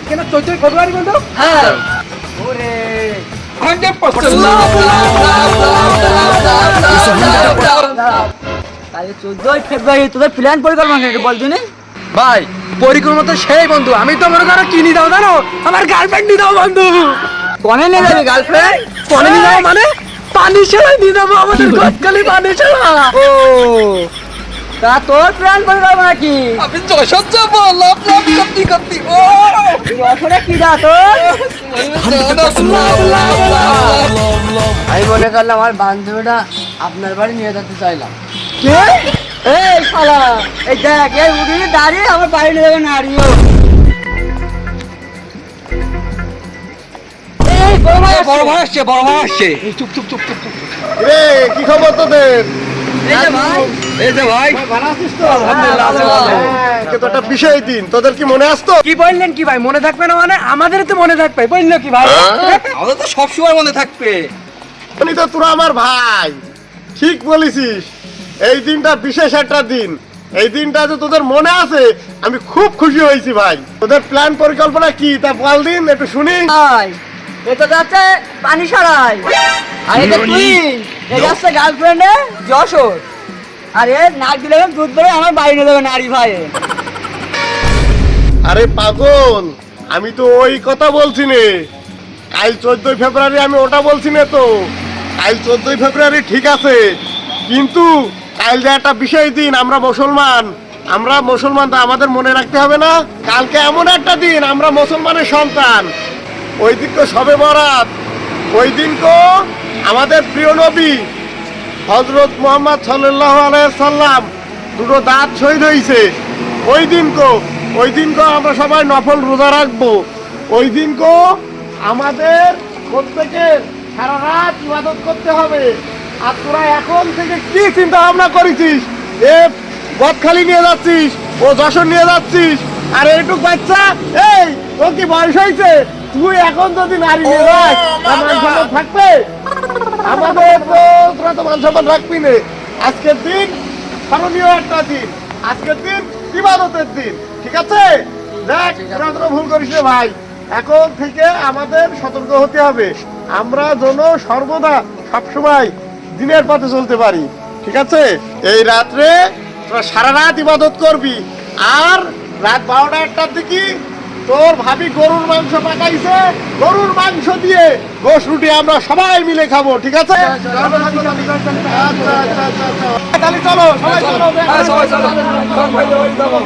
কেন 14 ফেব্রুয়ারি বন্ধু? হ্যাঁ ওরে 100% তাহলে 14 ফেব্রুয়ারি তোদের প্ল্যান পরিকল্পনা কি বল দিনে? ভাই পরিকল্পনা তো সেই বন্ধু, আমি তো মনে করো কি নিয়ে দাও জানো, আমার গার্লফ্রেন্ড নিয়ে দাও বন্ধু। কোনে নিয়ে যাবি গার্লফ্রেন্ড? কোনে নিয়ে দাও মানে পানি ছেড়ে দিয়ে দেবো আমাদের গতকালি পানি ছেড়া। ও তা তোর প্ল্যান পরিকল্পনা কি? আমি যশোর যাবো, লাভ লাভ করতে করতে। ও আসলে কি দা তোর? আমি মনে করলাম আমার বান্ধবীটা আপনার বাড়ি নিয়ে যেতে চাইলাম। কে? এই শালা এই দেখ এই উড়িয়ে দাঁড়িয়ে আমার বাড়ি নিয়ে যাবে নাড়িও। এই বড় ভাই বড় ভাই আসছে, বড় ভাই আসছে। চুপ চুপ চুপ চুপ চুপ। রে কি খবর তোদের? এই যে ভাই এই যে ভাই, ভালো আছিস তো? আলহামদুলিল্লাহ, আছি ভালো। কিন্তু একটা বিষয় দিন, তোদের কি মনে আসতো? কি বললেন কি ভাই, মনে থাকবে না মানে? আমাদের তো মনে থাকবে, বললো কি ভাই? আমাদের তো সবসময় মনে থাকবে। উনি তো তোরা আমার ভাই, ঠিক বলেছিস। এই দিনটা বিশেষ একটা দিন, এই দিনটা যে তোদের মনে আছে আমি খুব খুশি হয়েছি ভাই। তোদের প্ল্যান পরিকল্পনা কি তা বল দিন একটু শুনি। ভাই এটা যাচ্ছে পানি সারাই আর এটা তুই এটা হচ্ছে গার্লফ্রেন্ডে যশোর আর এ নাক দিলে দুধ ধরে আমার বাড়ি নিয়ে যাবে নারী ভাই। আরে পাগল, আমি তো ওই কথা বলছি নে। কাল 14 ফেব্রুয়ারি আমি ওটা বলছি না তো। কাল 14 ফেব্রুয়ারি ঠিক আছে, কিন্তু কাল যে একটা বিশেষ দিন, আমরা মুসলমান তো আমাদের মনে রাখতে হবে না? কালকে এমন একটা দিন, আমরা মুসলমানের সন্তান। ওই দিন তো সবে বরাত, ওই দিন তো আমাদের প্রিয় নবী হযরত মুহাম্মদ সাল্লাল্লাহু আলাইহি সাল্লাম দুটো দাঁত শহীদ হয়েছে। ওই দিন আমরা সবাই নফল রোজা রাখবো। ওই দিন আমাদের প্রত্যেকের সারা রাত ইবাদত করতে হবে। আর তোরা এখন থেকে কি চিন্তা ভাবনা করেছিস? এ বদখালি নিয়ে যাচ্ছিস, ও যশোর নিয়ে যাচ্ছিস, আর এইটুক বাচ্চা, এই তোর কি বয়স হয়েছে? তুই এখন যদি নারী নিয়ে যাস মান সম্মান থাকবে? আমাদের তো তোরা তো মান সম্মান রাখবি না। আজকের দিন স্মরণীয় একটা দিন, আজকের দিন ইবাদতের দিন, ঠিক আছে? দেখ তোরা তো ভুল করিস রে ভাই। এখন থেকে আমাদের সতর্ক হতে হবে, আমরা যেন সর্বদা সবসময় দিনের পথে চলতে পারি, ঠিক আছে? এই রাত্রে তোরা সারা রাত ইবাদত করবি। আর রাত 12টা 1টার দিকে তোর ভাবি গরুর মাংস পাকাইছে, গরুর মাংস দিয়ে গোশ রুটি আমরা সবাই মিলে খাবো, ঠিক আছে? আচ্ছা, তাহলে চলো সবাই চলো। সবাই চলো, সব ভাই যাবো।